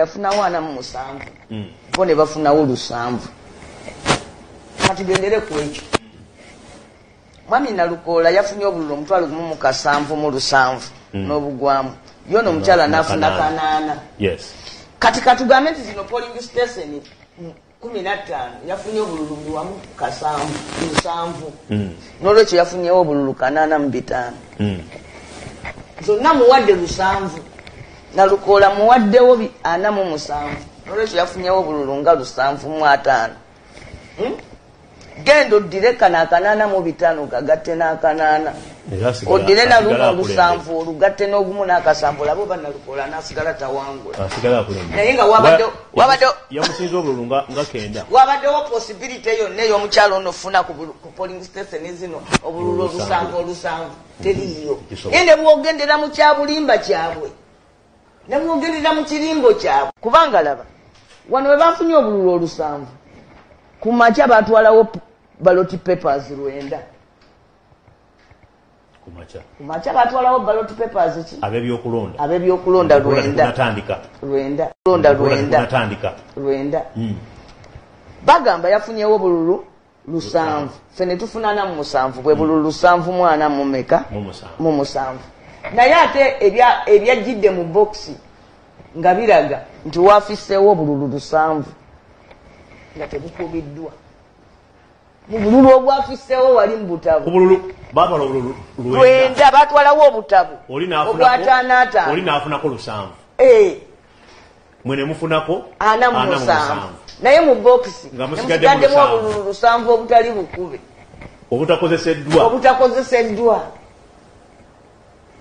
yafunawo ana mu musanvu bo ne bafunawo lusanvu kati gendere ku ekyo mwami Nalukoola yafunye obululu omutwalo gumu mu kasanvu mu lusanvu n'obugwamu yono omukyala n'afuna kanaana kati katugambe nti zino polling station 15 yafunye obululu buwamu kasanvu lusanvu n'olwekyo yafunyewo obululu kanaana mu bitaano zonna muwadde lusanvu Nalukoola muwaddewo 47 n'olwekyo yafunyewo obululu nga 75 gendo dire kana kanaana mu bitaano gagatte n'akanaana odire na lumu olusanvu olugatte n'ogumu n'akasanvu labo Nalukoola n'asigala tawangula naye nga wabadde yamusinza obululu nga kenda wabaddewo possibility yonna ey'omukyalo ono ofuna ku polling station zino obululu olusanvu teriiyo naye ne bwogendera mu kyabulimba kyabwe ne bwogendera mu kirimbo kyabwe kubanga laba wano we bafunye obululu olusanvu ku makya batwalawo ballot papers 9 ku makya batwalawo ballot papers ki ab'ebyokulonda 9 bagamba yafunyewo bululu lusanvu fene tufunana mu musanvu bwe bululu lusanvu mwana mu meka mu musanvu naye ate ebyajjidde mu boxi nga biraga nti wafiseewo bululu lusanvu nga tebukubiddwa mu bululu obwafiseewo wali mu butabu lwenda batwalawo obutabu obwataanaataano oli n'afunako lusanvu mwene mufunako 47 naye mu bokisi musigaddemu obululu lusanvu obutali bukube obutakozeseddwa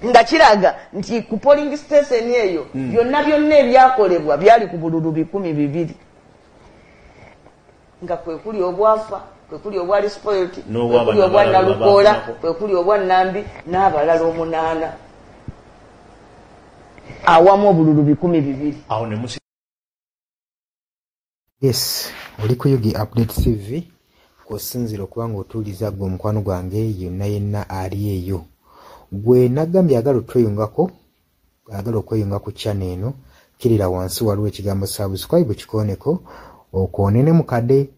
nga kiraga nti ku polling station eyo byonna ebyakolebwa byali ku bululu 100 nga kwekuli obwafa kwekuli obwali spoilt kwekuli obwa Nalukoola kwekuli obwa Nambi n'abalala 8 awamu obululu 100 awo ne musi. Yes, oli ku Yugi Update TV kusinzira okubanga otuuliza gwe omukwano gwange yenna ali eyo gwe nagambye agala okweyunga ku channel eno kirira wansi waliwo ekigambo subscribe kikoneko okoonene mukadde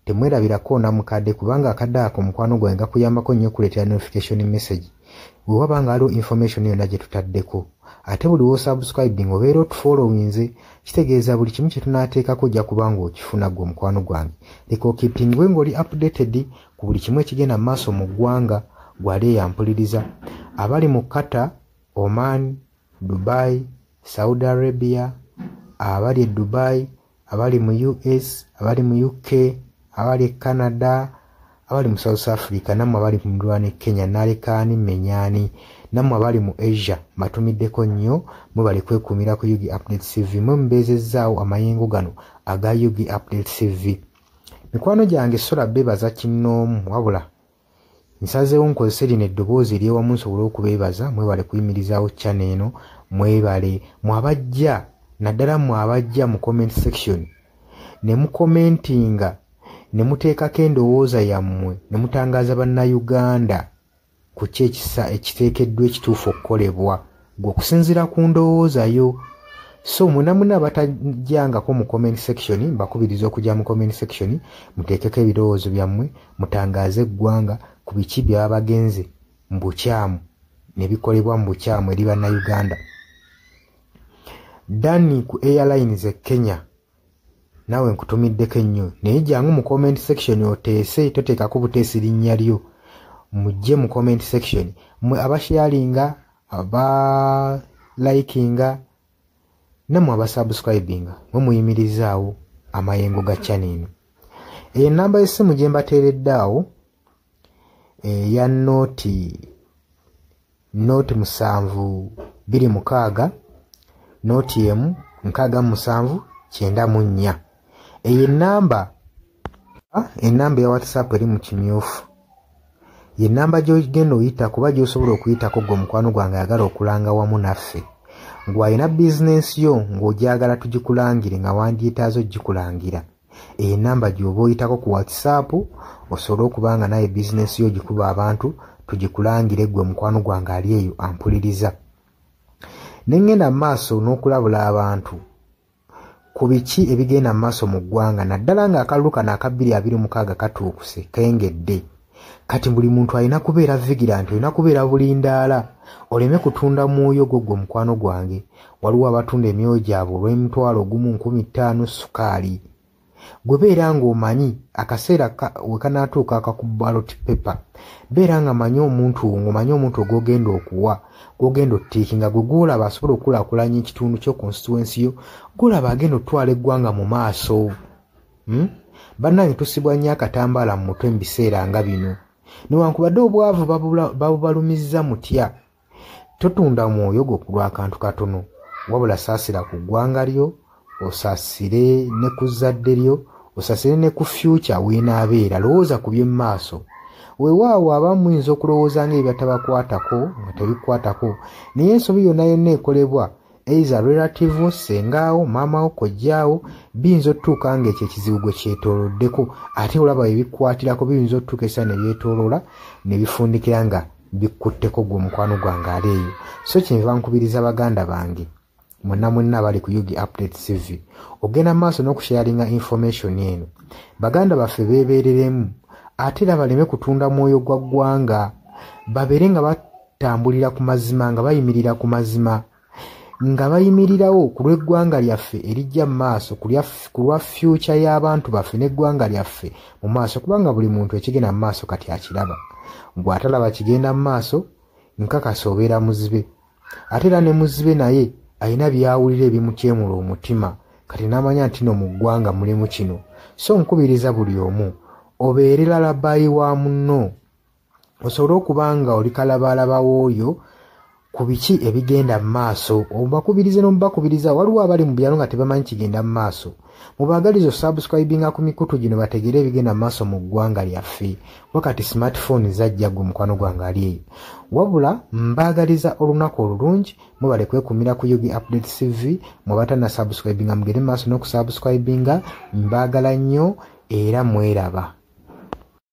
temwerabirako na mukadde kubanga akadde ako mukwano gwange gakuyambako nnyo okuleetera notification message bwe wabanga aliwo information yonna gye tutaddeko ate buli wo subscribing obeera otufollowinze kitegeeza buli kimu kye tunaateekako ojja kubanga okifuna gwe omukwano gwange leka okipingwe ng'oli updated ku buli kimu ekigenda mu maaso mu ggwanga gwali eyampuliriza abali mu Qatar, Oman, Dubai, Saudi Arabia, abali e Dubai, abali mu US, abali mu UK, abali Canada, abali mu South Africa, namwe abali mu Ndwani Kenya, Nalekani, Menyani, namwe abali mu Asia, matumiddeko nnyo mwe bali kwekuumira ku Yugi Update TV mwe mbeezezzaawo amayengo gano aga Yugi Update TV. Mikwano gyange sola beebaza kinnoomu wabula nsazeewo nkozese lino eddoboozi ery'ewamu nsobole okubeebaza mwebale kuyimirizaawo channel eno mwebale mwabajja naddala mwabajja mu comment section ne mukomentinga ne muteekako endowooza yammwe ne mutangaaza bannayuganda ku ki ekiteekeddwa ekituufu okukolebwa gwe okusinziira ku ndowooza yo. So munamuna batajjangako mu comment section mbakubiriza okujja mu comment section muteekeko ebirowoozo byammwe mutangaaze eggwanga ku biki byaba bagenze mu bukyamu ne bikolebwa mu bukyamu eri bannayuganda. Dani ku Airlines e Kenya nawe nkutumiddeko ennyo naye jangu mu comment section oteese toteekako buteesi linnya lyo mujje mu comment section mwe abasharinga abalikinga namwe abasubscribinga mwe muyimirizaawo amayengo ga channel eno. Enamba y'essimu gye mbateereddaawo eya nooti 726 nooti emu 679. Eyo enamba ya WhatsApp eri mu kimyufu ye namba gy'ogenda oyita kuba gy'osobola okuyitako gwe omukwano gwange ayagala okulanga wamu naffe ng'alina bizinensi yo ng'ogyagala tugikulangire nga wandyetaazo gikulangira. Eyo namba gy'oba oyitako ku WhatsApp osobole okuba nga naye bizinensi yo gikuba abantu tugikulangire gwe omukwano gwange ali eyo ampuliriza. Ne ngenda mu maaso n'okulabula abantu ku biki ebigenda mu maaso mu ggwanga naddala ng'akalulu kano aka 2026 katuukuse kengedde. Kati buli muntu alina kubeera vigilant, olina kubeera bulindaala oleme kutunda mwoyo gwo mukwano gwange. Waliwo abatunda emyoyo gyabwe olw'M1,1500 sukaali. Gwe beera ng'omanyi akaseera we kanaatuuka akakuba ballot paper, beera nga manyi omuntu ogw'ogenda okuwa, gw'ogenda ottiikinga, gwe gw'olaba asobola okukulaakulanya ekitundu kyo constituency yo, gw'olaba agenda otwala eggwanga mu maaso. Bannange tusibwa nnyo akatambaala mu mutwe mu biseera nga bino. Newankubadde obwavu babubalumizza mutya, totunda mwoyo gwo ku lw'akantu katono, wabula saasira ku ggwanga lyo, osaasire ne ku zadde lyo, osaasire ne ku future weenaabeera. Lowooza ku by'emu maaso. Weewaawo abamu muyinza okulowooza ng'ebyo batabakwatako nga tebikwatako, naye ensobi yonna ekolebwa eiza relative, sengaawo, maamawo, kojjaawo, biyinza otutuuka ng'ekyo ekizibu gwe kyetooloddeko, ate olaba ebikwatirako biyinza otutuuka esa ne byetooloola ne bifundikira nga bikkutteko gwe mukwano gwange ali eyo. So kyenva nkubiriza baganda bange mwenna bali ku Yugi Update TV ogenda maaso n'okusharinga information eno. Baganda baffe beebereremu ate era baleme kutunda mwoyo gwa ggwanga, babeere nga batambulira ku mazima, nga bayimirira ku mazima, nga bayimirirawo ku lw'eggwanga lyaffe erijja mu maaso, ku lwa future y'abantu baffe n'eggwanga lyaffe mu maaso, kubanga buli muntu ekigenda mu maaso kati akiraba. Gwe atalaba kigenda mu maaso nkakasa obeera muzibe. Ate era ne muzibe naye alina byawulira ebimukyemula omutima, kati n'amanya nti no mu ggwanga mulimu kino. So nkubiriza buli omu obeere lalabayi wa munno, osobole okuba nga oli kalabaalaba w'oyo ku biki ebigenda mu maaso. Obakubirize n'omubakubiriza. Waliwo abali mu byalo nga tebamanyi kigenda mu maaso. Mubaagaliza subscribinga ku mikutu gino bategere ebigenda mu maaso mu ggwanga lyaffe. Wakati smartphone zajja gwe mukwano gwange ali eyo. Wabula mbaagaliza olunaku olulungi, mubale kwekumira ku Yugi Update TV, mubatana subscribinga mugere mu maaso n'okusubscribinga. Mbaagala nnyo era mweraba.